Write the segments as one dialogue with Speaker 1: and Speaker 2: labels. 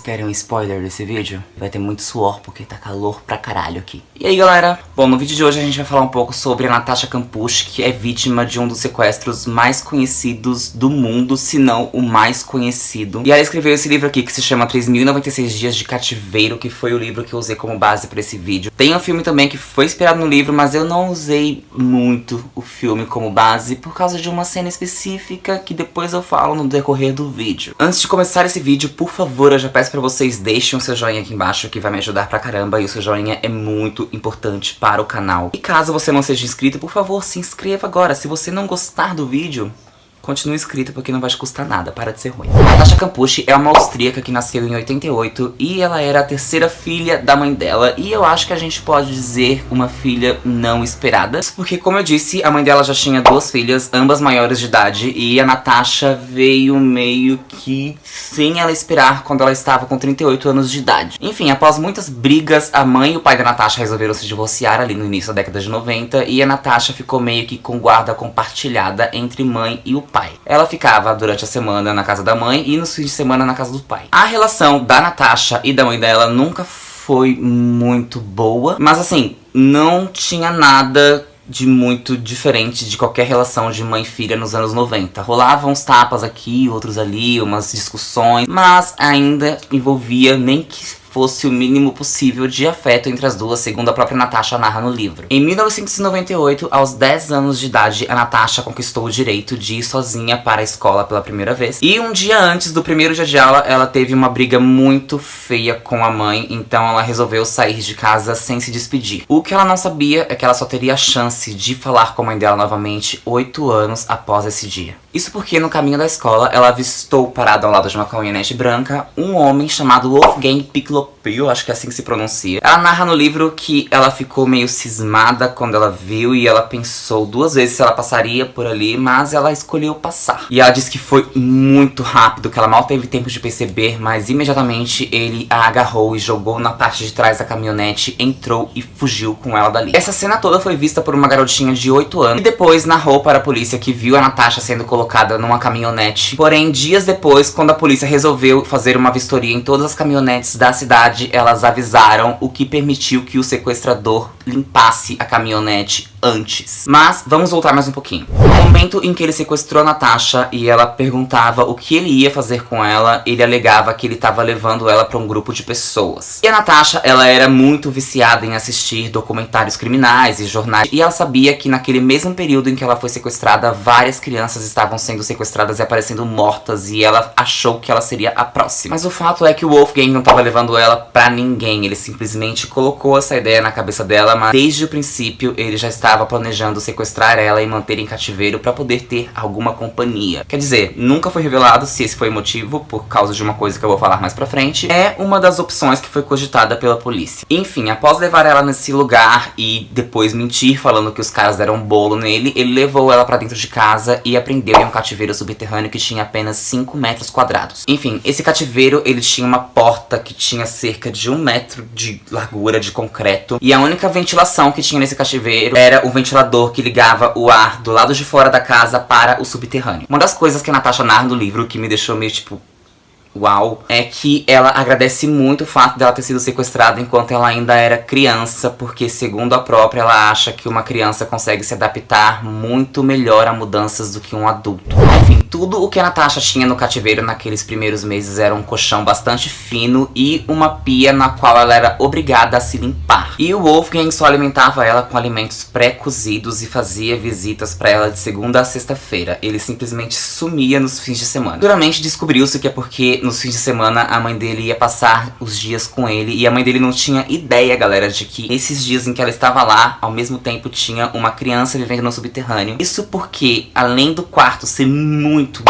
Speaker 1: querem um spoiler desse vídeo? Vai ter muito suor porque tá calor pra caralho aqui. E aí galera, bom, no vídeo de hoje a gente vai falar um pouco sobre a Natasha Campusch, que é vítima de um dos sequestros mais conhecidos do mundo, se não o mais conhecido. E ela escreveu esse livro aqui que se chama 3.096 Dias de Cativeiro, que foi o livro que eu usei como base pra esse vídeo. Tem um filme também que foi inspirado no livro, mas eu não usei muito o filme como base por causa de uma cena específica que depois eu falo no decorrer do vídeo. Antes de começar esse vídeo, por favor, eu já peço pra vocês deixem o seu joinha aqui embaixo, que vai me ajudar pra caramba, e o seu joinha é muito importante para o canal. E caso você não seja inscrito, por favor, se inscreva agora. Se você não gostar do vídeo, continue inscrito porque não vai te custar nada, para de ser ruim. Natasha Campusch é uma austríaca que nasceu em 88 e ela era a terceira filha da mãe dela, e eu acho que a gente pode dizer uma filha não esperada, porque como eu disse, a mãe dela já tinha duas filhas, ambas maiores de idade, e a Natasha veio meio que sem ela esperar quando ela estava com 38 anos de idade. Enfim, após muitas brigas, a mãe e o pai da Natasha resolveram se divorciar ali no início da década de 90, e a Natasha ficou meio que com guarda compartilhada entre mãe e o pai. Ela ficava durante a semana na casa da mãe e nos fins de semana na casa do pai. A relação da Natasha e da mãe dela nunca foi muito boa, mas assim, não tinha nada de muito diferente de qualquer relação de mãe e filha nos anos 90. Rolavam uns tapas aqui, outros ali, umas discussões, mas ainda envolvia nem que fosse o mínimo possível de afeto entre as duas, segundo a própria Natasha narra no livro. Em 1998, aos 10 anos de idade, a Natasha conquistou o direito de ir sozinha para a escola pela primeira vez. E um dia antes do primeiro dia de aula, ela teve uma briga muito feia com a mãe, então ela resolveu sair de casa sem se despedir. O que ela não sabia é que ela só teria a chance de falar com a mãe dela novamente 8 anos após esse dia. Isso porque no caminho da escola, ela avistou parado ao lado de uma caminhonete branca um homem chamado Wolfgang Picklopil, acho que é assim que se pronuncia. Ela narra no livro que ela ficou meio cismada quando ela viu e ela pensou duas vezes se ela passaria por ali, mas ela escolheu passar. E ela disse que foi muito rápido, que ela mal teve tempo de perceber, mas imediatamente ele a agarrou e jogou na parte de trás da caminhonete, entrou e fugiu com ela dali. Essa cena toda foi vista por uma garotinha de 8 anos e depois narrou para a polícia que viu a Natasha sendo colocada numa caminhonete. Porém, dias depois, quando a polícia resolveu fazer uma vistoria em todas as caminhonetes da cidade, elas avisaram, o que permitiu que o sequestrador limpasse a caminhonete antes. Mas vamos voltar mais um pouquinho. No momento em que ele sequestrou a Natasha e ela perguntava o que ele ia fazer com ela, ele alegava que ele estava levando ela para um grupo de pessoas. E a Natasha, ela era muito viciada em assistir documentários criminais e jornais, e ela sabia que naquele mesmo período em que ela foi sequestrada, várias crianças estavam sendo sequestradas e aparecendo mortas, e ela achou que ela seria a próxima. Mas o fato é que o Wolfgang não estava levando ela pra ninguém, ele simplesmente colocou essa ideia na cabeça dela, mas desde o princípio ele já estava planejando sequestrar ela e manter em cativeiro pra poder ter alguma companhia. Quer dizer, nunca foi revelado se esse foi o motivo, por causa de uma coisa que eu vou falar mais pra frente. É uma das opções que foi cogitada pela polícia. Enfim, após levar ela nesse lugar e depois mentir falando que os caras deram um bolo nele, ele levou ela pra dentro de casa e a prendeu em um cativeiro subterrâneo que tinha apenas 5 metros quadrados. Enfim, esse cativeiro, ele tinha uma porta que tinha cerca de 1 metro de largura de concreto, e a única ventilação que tinha nesse cativeiro era o ventilador que ligava o ar do lado de fora da casa para o subterrâneo. Uma das coisas que a Natasha narra no livro que me deixou meio tipo uau, é que ela agradece muito o fato dela ter sido sequestrada enquanto ela ainda era criança, porque segundo a própria, ela acha que uma criança consegue se adaptar muito melhor a mudanças do que um adulto. Enfim, tudo o que a Natasha tinha no cativeiro naqueles primeiros meses era um colchão bastante fino e uma pia na qual ela era obrigada a se limpar. E o Wolfgang só alimentava ela com alimentos pré-cozidos e fazia visitas pra ela de segunda a sexta-feira. Ele simplesmente sumia nos fins de semana. Duramente descobriu-se que é porque nos fins de semana a mãe dele ia passar os dias com ele, e a mãe dele não tinha ideia, galera, de que esses dias em que ela estava lá, ao mesmo tempo tinha uma criança vivendo no subterrâneo. Isso porque, além do quarto ser muito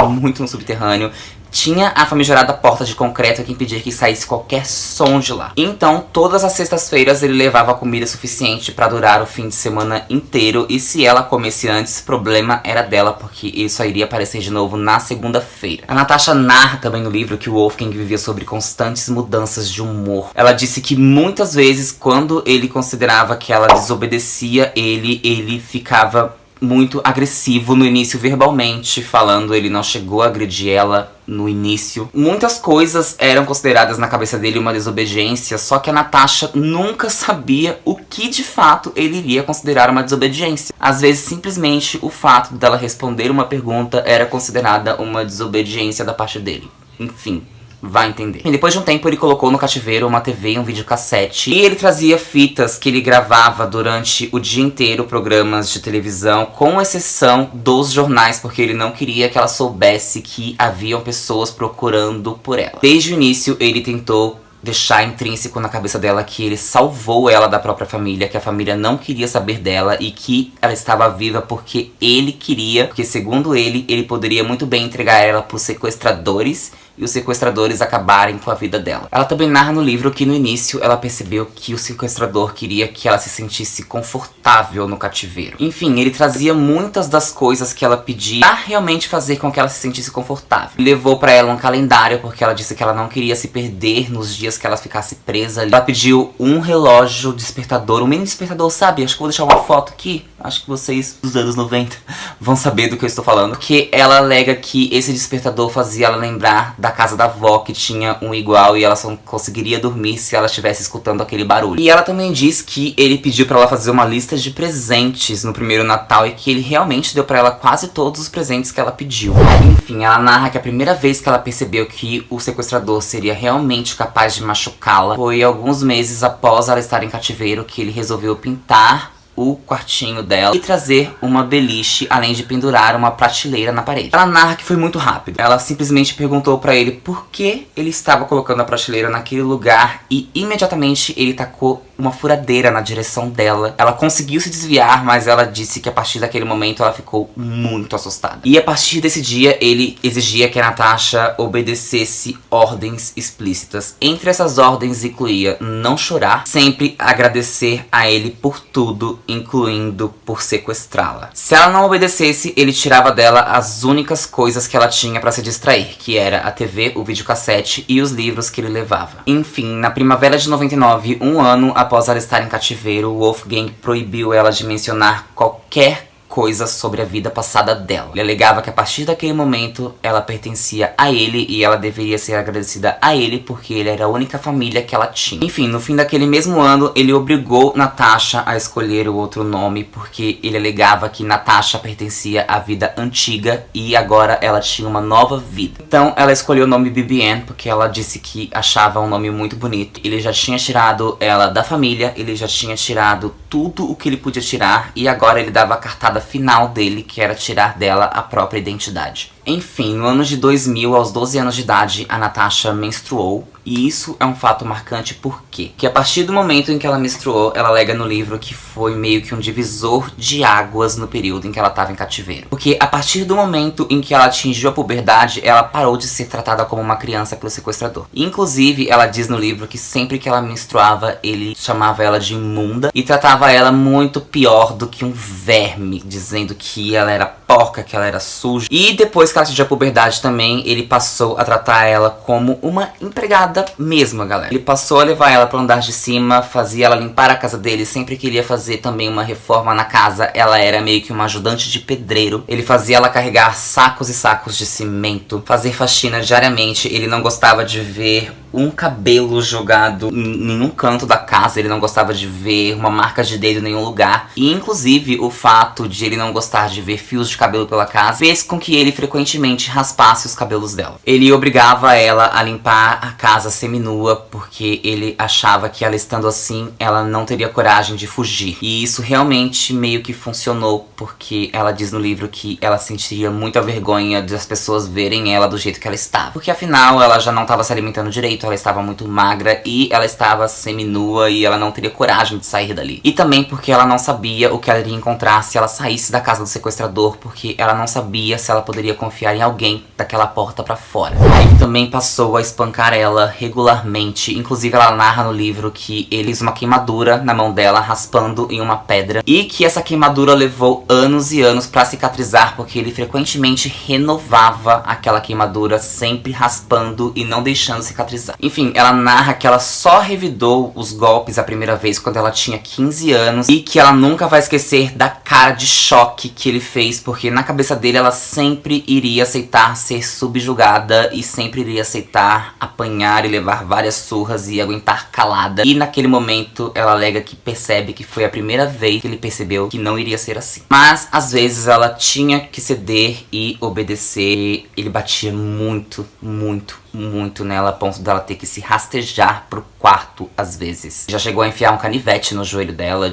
Speaker 1: no subterrâneo, tinha a famigerada porta de concreto que impedia que saísse qualquer som de lá. Então, todas as sextas-feiras ele levava comida suficiente pra durar o fim de semana inteiro, e se ela comesse antes, problema era dela, porque ele só iria aparecer de novo na segunda-feira. A Natasha narra também no livro que o Wolfgang vivia sobre constantes mudanças de humor. Ela disse que muitas vezes, quando ele considerava que ela desobedecia ele ficava muito agressivo no início verbalmente falando, ele não chegou a agredir ela no início. Muitas coisas eram consideradas na cabeça dele uma desobediência, só que a Natasha nunca sabia o que de fato ele iria considerar uma desobediência. Às vezes simplesmente o fato dela responder uma pergunta era considerada uma desobediência da parte dele. Enfim, vai entender. E depois de um tempo ele colocou no cativeiro uma TV e um videocassete. E ele trazia fitas que ele gravava durante o dia inteiro, programas de televisão, com exceção dos jornais, porque ele não queria que ela soubesse que haviam pessoas procurando por ela. Desde o início ele tentou deixar intrínseco na cabeça dela que ele salvou ela da própria família, que a família não queria saber dela e que ela estava viva porque ele queria, porque segundo ele poderia muito bem entregar ela para os sequestradores e os sequestradores acabarem com a vida dela. Ela também narra no livro que no início ela percebeu que o sequestrador queria que ela se sentisse confortável no cativeiro. Enfim, ele trazia muitas das coisas que ela pedia pra realmente fazer com que ela se sentisse confortável. Ele levou pra ela um calendário porque ela disse que ela não queria se perder nos dias que ela ficasse presa. Ela pediu um relógio despertador, um mini despertador, sabe? Acho que vou deixar uma foto aqui. Acho que vocês dos anos 90 vão saber do que eu estou falando. Porque ela alega que esse despertador fazia ela lembrar da casa da avó, que tinha um igual, e ela só conseguiria dormir se ela estivesse escutando aquele barulho. E ela também diz que ele pediu pra ela fazer uma lista de presentes no primeiro Natal e que ele realmente deu pra ela quase todos os presentes que ela pediu. Enfim, ela narra que a primeira vez que ela percebeu que o sequestrador seria realmente capaz de machucá-la foi alguns meses após ela estar em cativeiro, que ele resolveu pintar o quartinho dela e trazer uma beliche, além de pendurar uma prateleira na parede. Ela narra que foi muito rápido. Ela simplesmente perguntou pra ele por que ele estava colocando a prateleira naquele lugar e imediatamente ele tacou uma furadeira na direção dela. Ela conseguiu se desviar, mas ela disse que a partir daquele momento ela ficou muito assustada. E a partir desse dia ele exigia que a Natasha obedecesse ordens explícitas. Entre essas ordens incluía não chorar, sempre agradecer a ele por tudo, incluindo por sequestrá-la. Se ela não obedecesse, ele tirava dela as únicas coisas que ela tinha pra se distrair, que era a TV, o videocassete e os livros que ele levava. Enfim, na primavera de 99, um ano após ela estar em cativeiro, Wolfgang proibiu ela de mencionar qualquer coisa sobre a vida passada dela. Ele alegava que a partir daquele momento ela pertencia a ele e ela deveria ser agradecida a ele porque ele era a única família que ela tinha. Enfim, no fim daquele mesmo ano, ele obrigou Natasha a escolher o outro nome porque ele alegava que Natasha pertencia à vida antiga e agora ela tinha uma nova vida. Então ela escolheu o nome Bibiane porque ela disse que achava um nome muito bonito. Ele já tinha tirado ela da família, ele já tinha tirado tudo o que ele podia tirar e agora ele dava a cartada final dele, que era tirar dela a própria identidade. Enfim, no ano de 2000, aos 12 anos de idade, a Natasha menstruou. E isso é um fato marcante por quê? Porque a partir do momento em que ela menstruou, ela alega no livro que foi meio que um divisor de águas no período em que ela estava em cativeiro. Porque a partir do momento em que ela atingiu a puberdade, ela parou de ser tratada como uma criança pelo sequestrador. Inclusive, ela diz no livro que sempre que ela menstruava, ele chamava ela de imunda e tratava ela muito pior do que um verme, dizendo que ela era porca, que ela era suja. E depois que ela atingiu a puberdade também, ele passou a tratar ela como uma empregada mesmo, galera. Ele passou a levar ela para o andar de cima, fazia ela limpar a casa dele. Sempre que ele ia fazer também uma reforma na casa, ela era meio que uma ajudante de pedreiro. Ele fazia ela carregar sacos e sacos de cimento, fazer faxina diariamente. Ele não gostava de ver um cabelo jogado em nenhum canto da casa, ele não gostava de ver uma marca de dedo em nenhum lugar. E inclusive o fato de ele não gostar de ver fios de cabelo pela casa fez com que ele frequentemente raspasse os cabelos dela. Ele obrigava ela a limpar a casa seminua porque ele achava que ela estando assim, ela não teria coragem de fugir. E isso realmente meio que funcionou, porque ela diz no livro que ela sentiria muita vergonha das pessoas verem ela do jeito que ela estava. Porque afinal ela já não estava se alimentando direito, ela estava muito magra e ela estava seminua e ela não teria coragem de sair dali. E também porque ela não sabia o que ela iria encontrar se ela saísse da casa do sequestrador, porque ela não sabia se ela poderia confiar em alguém daquela porta pra fora. Ele também passou a espancar ela regularmente, inclusive ela narra no livro que ele fez uma queimadura na mão dela, raspando em uma pedra, e que essa queimadura levou anos e anos pra cicatrizar, porque ele frequentemente renovava aquela queimadura, sempre raspando e não deixando cicatrizar. cabeça. Enfim, ela narra que ela só revidou os golpes a primeira vez quando ela tinha 15 anos e que ela nunca vai esquecer da cara de choque que ele fez, porque na cabeça dele ela sempre iria aceitar ser subjugada e sempre iria aceitar apanhar e levar várias surras e aguentar calada. E naquele momento ela alega que percebe que foi a primeira vez que ele percebeu que não iria ser assim. Mas às vezes ela tinha que ceder e obedecer. Ele batia muito, muito, muito nela, a ponto dela ter que se rastejar pro quarto às vezes. Já chegou a enfiar um canivete no joelho dela,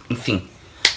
Speaker 1: enfim,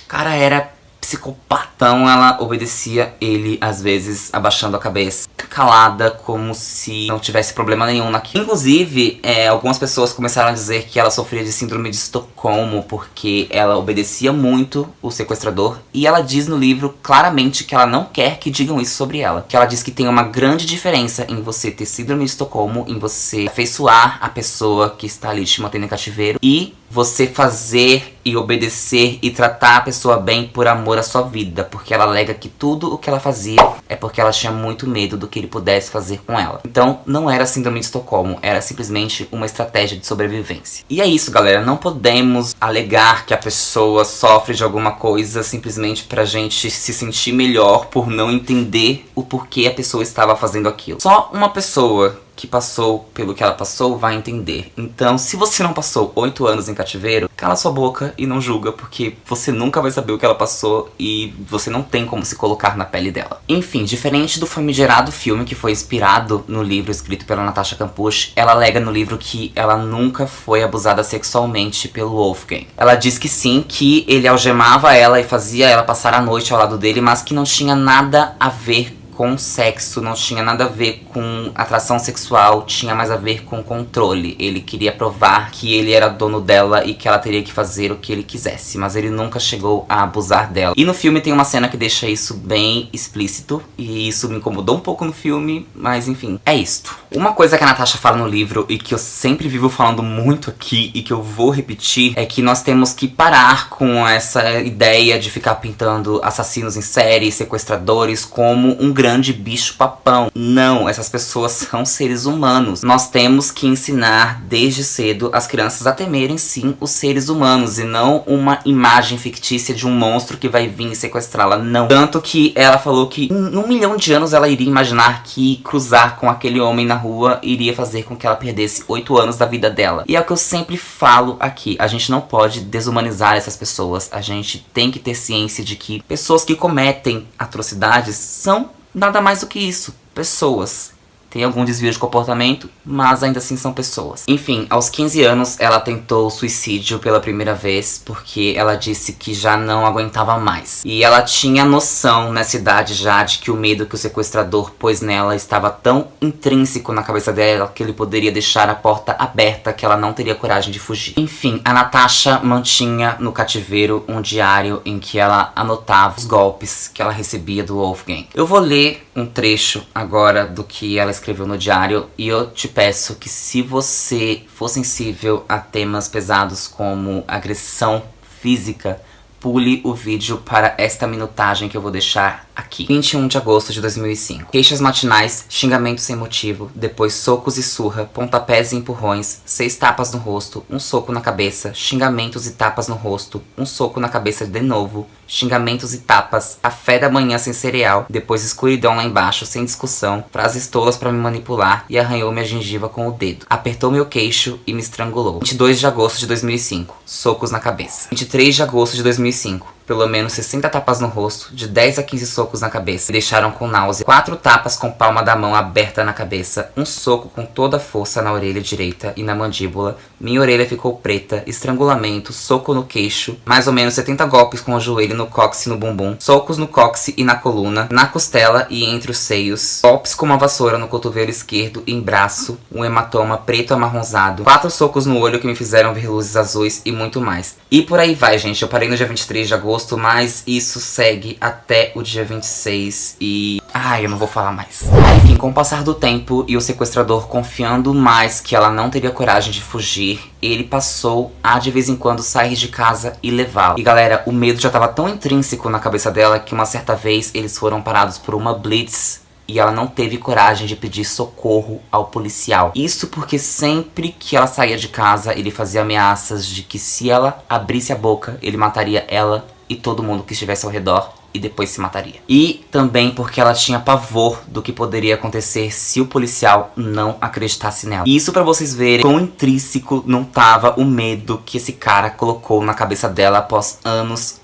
Speaker 1: o cara era psicopatão. Ela obedecia ele às vezes abaixando a cabeça, calada, como se não tivesse problema nenhum naquilo. Inclusive, algumas pessoas começaram a dizer que ela sofria de síndrome de Estocolmo porque ela obedecia muito o sequestrador, e ela diz no livro claramente que ela não quer que digam isso sobre ela. Que ela diz que tem uma grande diferença em você ter síndrome de Estocolmo, em você afeiçoar a pessoa que está ali te mantendo em cativeiro, e você fazer e obedecer e tratar a pessoa bem por amor à sua vida. Porque ela alega que tudo o que ela fazia é porque ela tinha muito medo do que ele pudesse fazer com ela. Então não era síndrome de Estocolmo, era simplesmente uma estratégia de sobrevivência. E é isso, galera, não podemos alegar que a pessoa sofre de alguma coisa simplesmente pra gente se sentir melhor por não entender o porquê a pessoa estava fazendo aquilo. Só uma pessoa que passou pelo que ela passou vai entender. Então, se você não passou 8 anos em cativeiro, cala sua boca e não julga, porque você nunca vai saber o que ela passou e você não tem como se colocar na pele dela. Enfim, diferente do famigerado filme que foi inspirado no livro escrito pela Natasha Campusch, ela alega no livro que ela nunca foi abusada sexualmente pelo Wolfgang. Ela diz que sim, que ele algemava ela e fazia ela passar a noite ao lado dele, mas que não tinha nada a ver com sexo, não tinha nada a ver com atração sexual, tinha mais a ver com controle. Ele queria provar que ele era dono dela e que ela teria que fazer o que ele quisesse, mas ele nunca chegou a abusar dela. E no filme tem uma cena que deixa isso bem explícito, e isso me incomodou um pouco no filme, mas enfim, é isto. Uma coisa que a Natasha fala no livro e que eu sempre vivo falando muito aqui e que eu vou repetir é que nós temos que parar com essa ideia de ficar pintando assassinos em série, sequestradores como um grande bicho papão. Não, essas pessoas são seres humanos. Nós temos que ensinar desde cedo as crianças a temerem sim os seres humanos e não uma imagem fictícia de um monstro que vai vir sequestrá-la, não. Tanto que ela falou que em 1 milhão de anos ela iria imaginar que cruzar com aquele homem na rua iria fazer com que ela perdesse 8 anos da vida dela. E é o que eu sempre falo aqui, a gente não pode desumanizar essas pessoas, a gente tem que ter ciência de que pessoas que cometem atrocidades são nada mais do que isso, pessoas. Tem algum desvio de comportamento, mas ainda assim são pessoas. Enfim, aos 15 anos ela tentou suicídio pela primeira vez, porque ela disse que já não aguentava mais. E ela tinha noção nessa idade já de que o medo que o sequestrador pôs nela estava tão intrínseco na cabeça dela que ele poderia deixar a porta aberta, que ela não teria coragem de fugir. Enfim, a Natasha mantinha no cativeiro um diário em que ela anotava os golpes que ela recebia do Wolfgang. Eu vou ler um trecho agora do que ela escreveu no diário, e eu te peço que, se você for sensível a temas pesados como agressão física, pule o vídeo para esta minutagem que eu vou deixar aqui. 21 de agosto de 2005. Queixas matinais, xingamentos sem motivo, depois socos e surra, pontapés e empurrões, 6 tapas no rosto, um soco na cabeça, xingamentos e tapas no rosto, um soco na cabeça de novo, xingamentos e tapas, café da manhã sem cereal, depois escuridão lá embaixo, sem discussão, frases tolas pra me manipular e arranhou minha gengiva com o dedo. Apertou meu queixo e me estrangulou. 22 de agosto de 2005. Socos na cabeça. 23 de agosto de 2005. Pelo menos 60 tapas no rosto, de 10 a 15 socos na cabeça, me deixaram com náusea. 4 tapas com palma da mão aberta na cabeça, um soco com toda a força na orelha direita e na mandíbula, minha orelha ficou preta, estrangulamento, soco no queixo, mais ou menos 70 golpes com o joelho no cóccix e no bumbum, socos no cóccix e na coluna, na costela e entre os seios, golpes com uma vassoura no cotovelo esquerdo e em braço, um hematoma preto amarronzado, 4 socos no olho que me fizeram ver luzes azuis e muito mais. E por aí vai, gente. Eu parei no dia 23 de agosto, mas isso segue até o dia 26 e... ai, eu não vou falar mais. Enfim, com o passar do tempo e o sequestrador confiando mais que ela não teria coragem de fugir, ele passou a de vez em quando sair de casa e levá-la. E galera, o medo já estava tão intrínseco na cabeça dela que uma certa vez eles foram parados por uma blitz e ela não teve coragem de pedir socorro ao policial. Isso porque sempre que ela saía de casa, ele fazia ameaças de que se ela abrisse a boca, ele mataria ela e todo mundo que estivesse ao redor e depois se mataria. E também porque ela tinha pavor do que poderia acontecer se o policial não acreditasse nela. E isso pra vocês verem quão intrínseco não tava o medo que esse cara colocou na cabeça dela após anos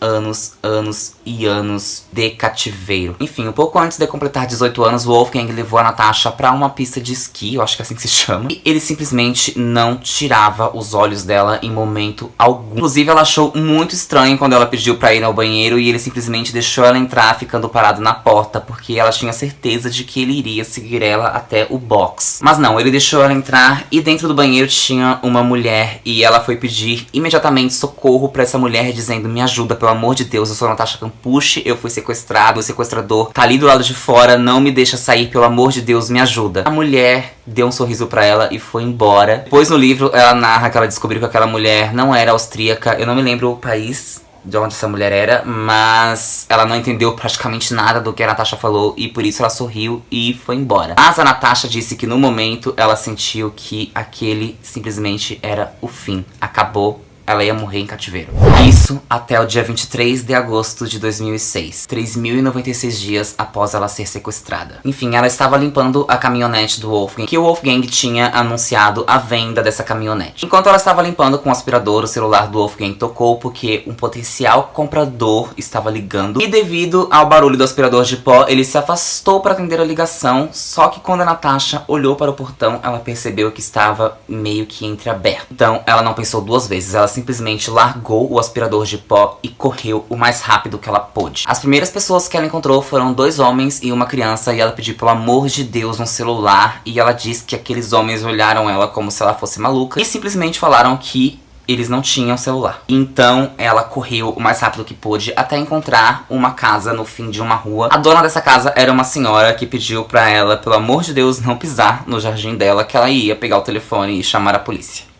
Speaker 1: e anos de cativeiro. Enfim, um pouco antes de completar 18 anos, o Wolfgang levou a Natasha pra uma pista de esqui, eu acho que é assim que se chama, e ele simplesmente não tirava os olhos dela em momento algum. Inclusive, ela achou muito estranho quando ela pediu pra ir ao banheiro e ele simplesmente deixou ela entrar ficando parado na porta, porque ela tinha certeza de que ele iria seguir ela até o box. Mas não, ele deixou ela entrar e dentro do banheiro tinha uma mulher e ela foi pedir imediatamente socorro pra essa mulher, dizendo: me ajuda, pelo amor de Deus, eu sou a Natasha Campucci, eu fui sequestrado, o sequestrador tá ali do lado de fora, não me deixa sair, pelo amor de Deus, me ajuda. A mulher deu um sorriso pra ela e foi embora. Depois no livro ela narra que ela descobriu que aquela mulher não era austríaca, eu não me lembro o país de onde essa mulher era, mas ela não entendeu praticamente nada do que a Natasha falou e por isso ela sorriu e foi embora. Mas a Natasha disse que no momento ela sentiu que aquele simplesmente era o fim. Acabou. Ela ia morrer em cativeiro. Isso até o dia 23 de agosto de 2006. 3.096 dias após ela ser sequestrada. Enfim, ela estava limpando a caminhonete do Wolfgang, que o Wolfgang tinha anunciado a venda dessa caminhonete. Enquanto ela estava limpando com o aspirador, o celular do Wolfgang tocou porque um potencial comprador estava ligando. E devido ao barulho do aspirador de pó, ele se afastou para atender a ligação. Só que quando a Natasha olhou para o portão, ela percebeu que estava meio que entreaberto. Então ela não pensou duas vezes, ela simplesmente largou o aspirador de pó e correu o mais rápido que ela pôde. As primeiras pessoas que ela encontrou foram 2 homens e uma criança, e ela pediu pelo amor de Deus um celular, e ela disse que aqueles homens olharam ela como se ela fosse maluca e simplesmente falaram que eles não tinham celular. Então ela correu o mais rápido que pôde até encontrar uma casa no fim de uma rua. A dona dessa casa era uma senhora que pediu pra ela, pelo amor de Deus, não pisar no jardim dela, que ela ia pegar o telefone e chamar a polícia.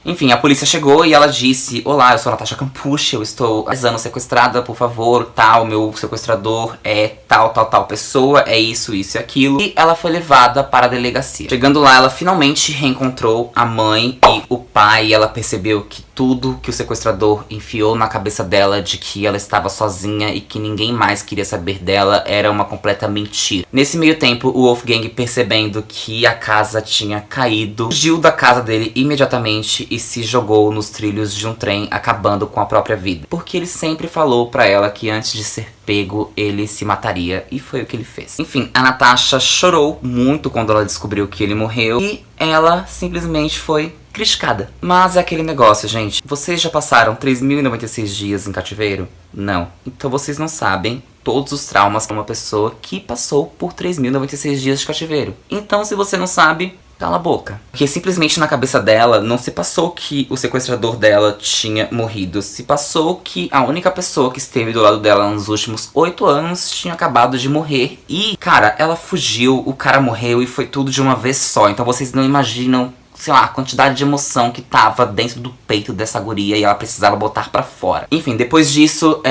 Speaker 1: Enfim, a polícia chegou e ela disse: olá, eu sou a Natasha Campucci, eu estou avisando sequestrada, por favor, tal, meu sequestrador é tal pessoa, é isso e aquilo. E ela foi levada para a delegacia. Chegando lá, ela finalmente reencontrou a mãe e o pai, e ela percebeu que tudo que o sequestrador enfiou na cabeça dela de que ela estava sozinha e que ninguém mais queria saber dela era uma completa mentira. Nesse meio tempo, o Wolfgang, percebendo que a casa tinha caído, fugiu da casa dele imediatamente e se jogou nos trilhos de um trem, acabando com a própria vida. Porque ele sempre falou pra ela que antes de ser pego, ele se mataria, e foi o que ele fez. Enfim, a Natasha chorou muito quando ela descobriu que ele morreu e ela simplesmente foi criticada. Mas é aquele negócio, gente. Vocês já passaram 3.096 dias em cativeiro? Não. Então vocês não sabem todos os traumas de uma pessoa que passou por 3.096 dias de cativeiro. Então, se você não sabe, cala a boca. Porque simplesmente na cabeça dela não se passou que o sequestrador dela tinha morrido. Se passou que a única pessoa que esteve do lado dela nos últimos 8 anos tinha acabado de morrer. E, cara, ela fugiu, o cara morreu e foi tudo de uma vez só. Então vocês não imaginam, sei lá, a quantidade de emoção que tava dentro do peito dessa guria e ela precisava botar pra fora. Enfim, depois disso,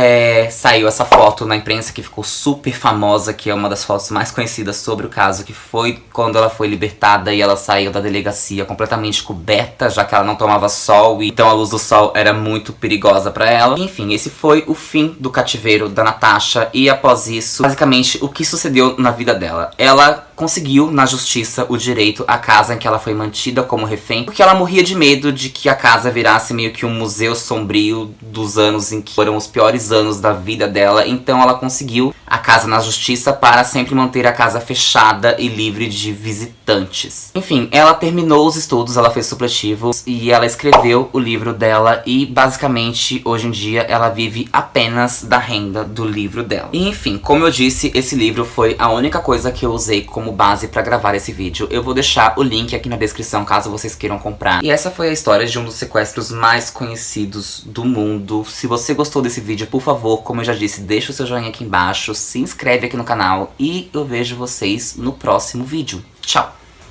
Speaker 1: saiu essa foto na imprensa que ficou super famosa, que é uma das fotos mais conhecidas sobre o caso, que foi quando ela foi libertada e ela saiu da delegacia completamente coberta, já que ela não tomava sol, e então a luz do sol era muito perigosa pra ela. Enfim, esse foi o fim do cativeiro da Natasha, e após isso, basicamente, o que sucedeu na vida dela? Ela conseguiu na justiça o direito à casa em que ela foi mantida como refém, porque ela morria de medo de que a casa virasse meio que um museu sombrio dos anos em que foram os piores anos da vida dela. Então ela conseguiu a casa na justiça para sempre manter a casa fechada e livre de visitantes. Enfim, ela terminou os estudos, ela fez supletivo e ela escreveu o livro dela, e basicamente hoje em dia ela vive apenas da renda do livro dela. E enfim, como eu disse, esse livro foi a única coisa que eu usei como base pra gravar esse vídeo. Eu vou deixar o link aqui na descrição caso vocês queiram comprar. E essa foi a história de um dos sequestros mais conhecidos do mundo. Se você gostou desse vídeo, por favor, como eu já disse, deixa o seu joinha aqui embaixo, se inscreve aqui no canal e eu vejo vocês no próximo vídeo. Tchau!